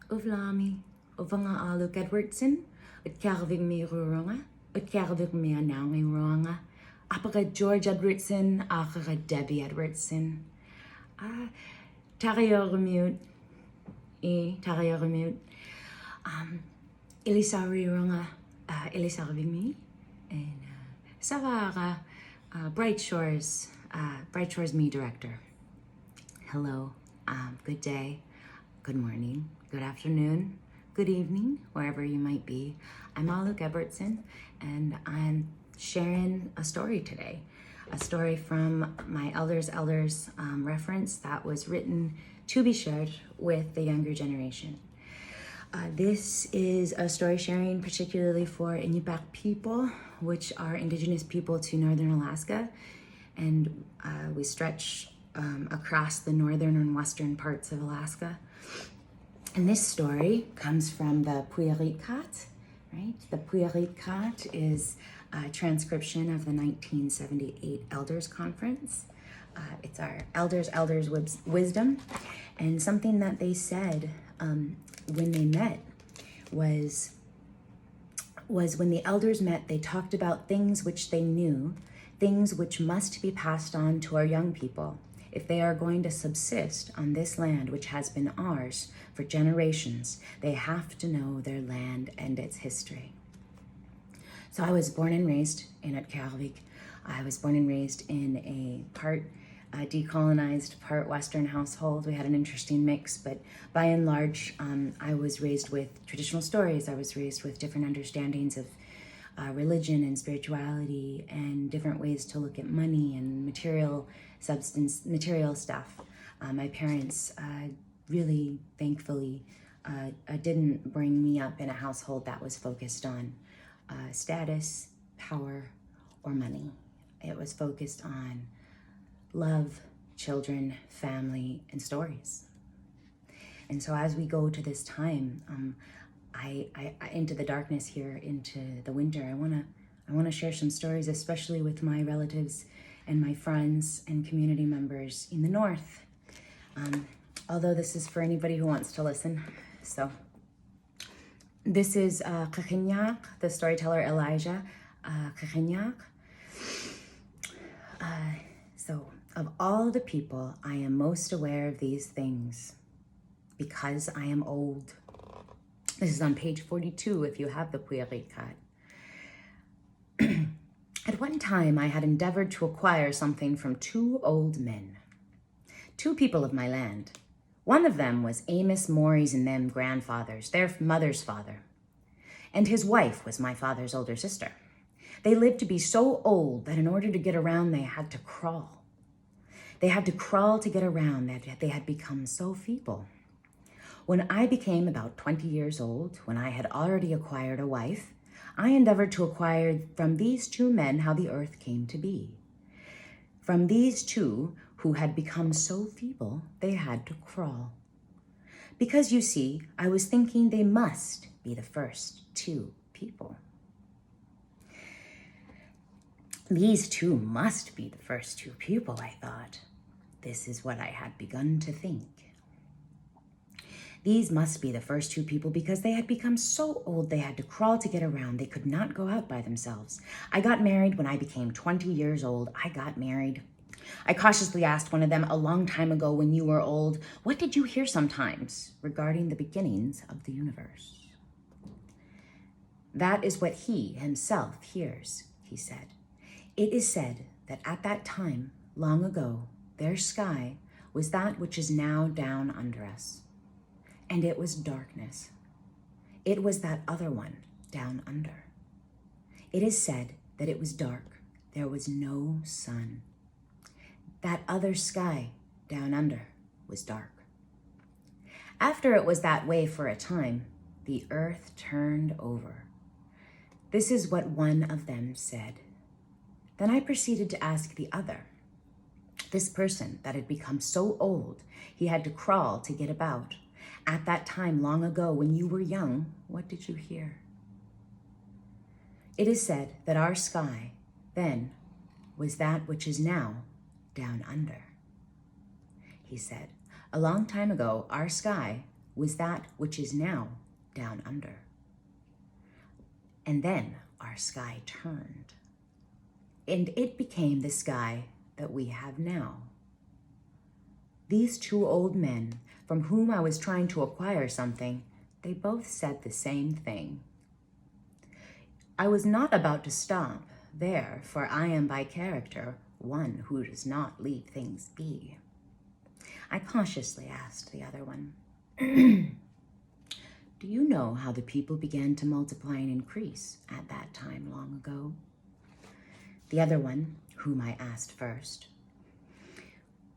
Uvlami, Uvanga Aluk Edwardson, Utkarvig me Ruranga, Utkarvig me Anangi Ruranga, Apaka George Edwardson, Akara Debbie Edwardson, Tariormute, Tariormute, Elisari Ruranga, Elisarvig me, and Savara, Bright Shores Me Director. Hello, good day, good morning, good afternoon, good evening, wherever you might be. I'm Aluk Edwardson, and I'm sharing a story today. A story from my Elders reference that was written to be shared with the younger generation. This is a story sharing particularly for Iñupiaq people, which are indigenous people to northern Alaska, and we stretch across the northern and western parts of Alaska. And this story comes from the PUIGUITKAAT, right? The PUIGUITKAAT is a transcription of the 1978 Elders Conference. It's our elders' wisdom, and something that they said when they met was when the elders met, they talked about things which they knew, things which must be passed on to our young people if they are going to subsist on this land which has been ours for generations. They have to know their land and its history. So I was born and raised in Utkarvik. I was born and raised in a part decolonized, part Western household. We had an interesting mix, but by and large, I was raised with traditional stories. I was raised with different understandings of religion and spirituality and different ways to look at money and material stuff. My parents really, thankfully, didn't bring me up in a household that was focused on status, power, or money. It was focused on love, children, family, and stories. And so as we go to this time, I into the darkness here, into the winter, I wanna share some stories, especially with my relatives and my friends and community members in the north. Although this is for anybody who wants to listen. So this is Kakiññaaq, the storyteller Elijah Kakiññaaq. So of all the people, I am most aware of these things because I am old. This is on page 42 if you have the PUIGUITKAAT. At one time, I had endeavored to acquire something from two old men, two people of my land. One of them was Amos Morey's and them grandfathers, their mother's father. And his wife was my father's older sister. They lived to be so old that in order to get around, they had to crawl. They had to crawl to get around, that they had become so feeble. When I became about 20 years old, when I had already acquired a wife, I endeavored to acquire from these two men how the earth came to be. From these two who had become so feeble, they had to crawl. Because you see, I was thinking they must be the first two people. These two must be the first two people, I thought. This is what I had begun to think. These must be the first two people because they had become so old they had to crawl to get around. They could not go out by themselves. I got married when I became 20 years old. I got married. I cautiously asked one of them a long time ago when you were old, what did you hear sometimes regarding the beginnings of the universe? That is what he himself hears, he said. It is said that at that time, long ago, their sky was that which is now down under us. And it was darkness. It was that other one down under. It is said that it was dark. There was no sun. That other sky down under was dark. After it was that way for a time, the earth turned over. This is what one of them said. Then I proceeded to ask the other. This person that had become so old, he had to crawl to get about. At that time long ago when you were young, what did you hear? It is said that our sky then was that which is now down under. He said, a long time ago, our sky was that which is now down under. And then our sky turned, and it became the sky that we have now. These two old men, from whom I was trying to acquire something, they both said the same thing. I was not about to stop there, for I am by character one who does not leave things be. I cautiously asked the other one, do you know how the people began to multiply and increase at that time long ago? The other one, whom I asked first,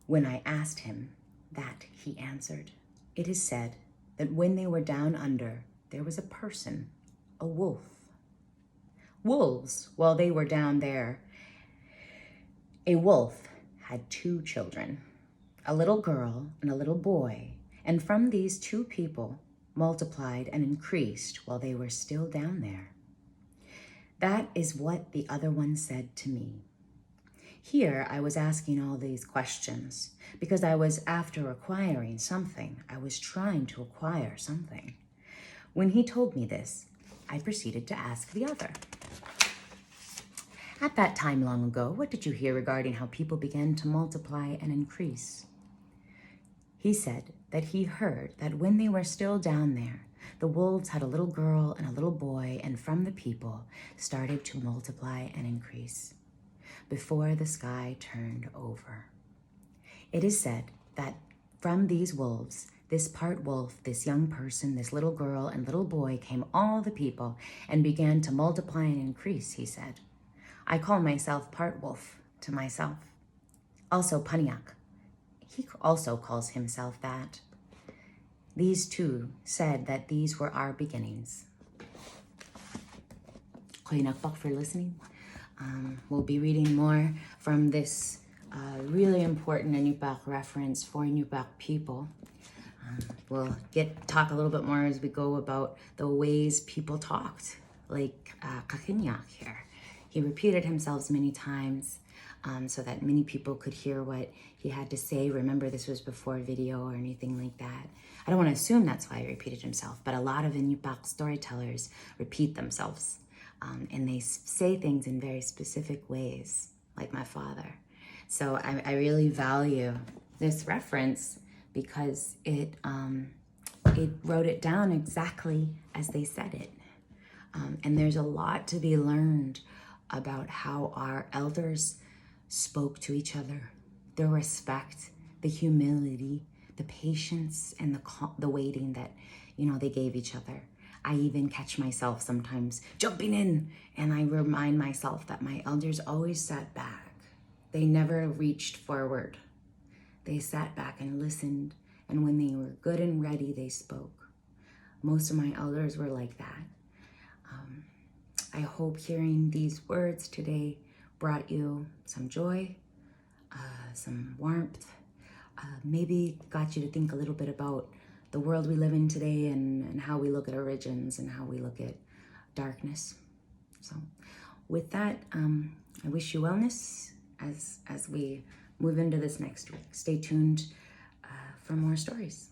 when I asked him that, he answered, it is said that when they were down under, there was a person, a wolf. Wolves, while they were down there, a wolf had two children, a little girl and a little boy, and from these two people multiplied and increased while they were still down there. That is what the other one said to me. Here I was asking all these questions because I was after acquiring something. I was trying to acquire something. When he told me this, I proceeded to ask the other. At that time long ago, what did you hear regarding how people began to multiply and increase? He said that he heard that when they were still down there, the wolves had a little girl and a little boy, and from the people started to multiply and increase before the sky turned over. It is said that from these wolves, this part wolf, this young person, this little girl and little boy, came all the people and began to multiply and increase, he said. I call myself part wolf to myself. Also Kakiññaaq. He also calls himself that. These two said that these were our beginnings. Iñupiaq for listening. We'll be reading more from this really important Iñupiaq reference for Iñupiaq people. We'll talk a little bit more as we go about the ways people talked, like Kakiññaaq here. He repeated himself many times so that many people could hear what he had to say. Remember, this was before video or anything like that. I don't want to assume that's why he repeated himself, but a lot of Iñupiaq storytellers repeat themselves, and they say things in very specific ways, like my father. So I really value this reference because it wrote it down exactly as they said it. And there's a lot to be learned about how our elders spoke to each other, the respect, the humility, the patience, and the waiting that, they gave each other. I even catch myself sometimes jumping in, and I remind myself that my elders always sat back. They never reached forward. They sat back and listened, and when they were good and ready, they spoke. Most of my elders were like that. I hope hearing these words today brought you some joy, some warmth, maybe got you to think a little bit about the world we live in today and how we look at origins and how we look at darkness. So with that, I wish you wellness as we move into this next week. Stay tuned for more stories.